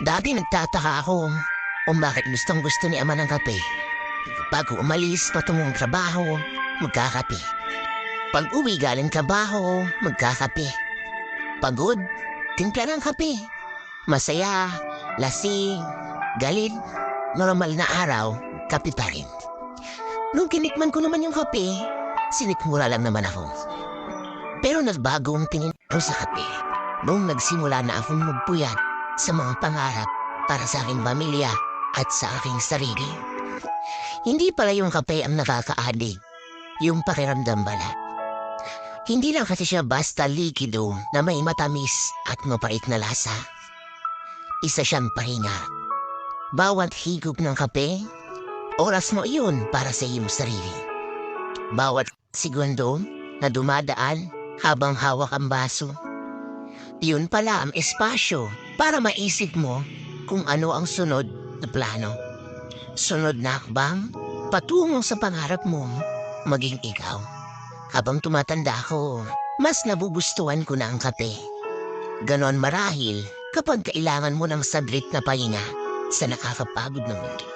Dati nagtataka ako kung bakit gustong-gusto ni ama ng kape. Bago umalis patungong trabaho, magkakape. Pag uwi galing trabaho, magkakape. Pagod, timpla ng kape. Masaya, lasing, galit, normal na araw, kape pa rin. Nung kinikman ko naman yung kape, sinikmura lang naman ako. Pero nagbago ang tingin ko sa kape nung nagsimula na akong magpuyat sa mga pangarap para sa aking pamilya at sa aking sarili. Hindi pala yung kape ang nakakaadik, yung pakiramdam pala. Hindi lang kasi siya basta likido na may matamis at mapait na lasa. Isa siyang pahinga. Bawat higop ng kape, oras mo iyon para sa iyong sarili. Bawat segundo na dumadaan habang hawak ang baso, yun pala ang espasyo para maisip mo kung ano ang sunod na plano. Sunod na hakbang, patungo sa pangarap mong maging ikaw. Habang tumatanda ko, mas nabugustuhan ko na ang kape. Ganon marahil kapag kailangan mo ng saglit na pahinga sa nakakapagod na mundo.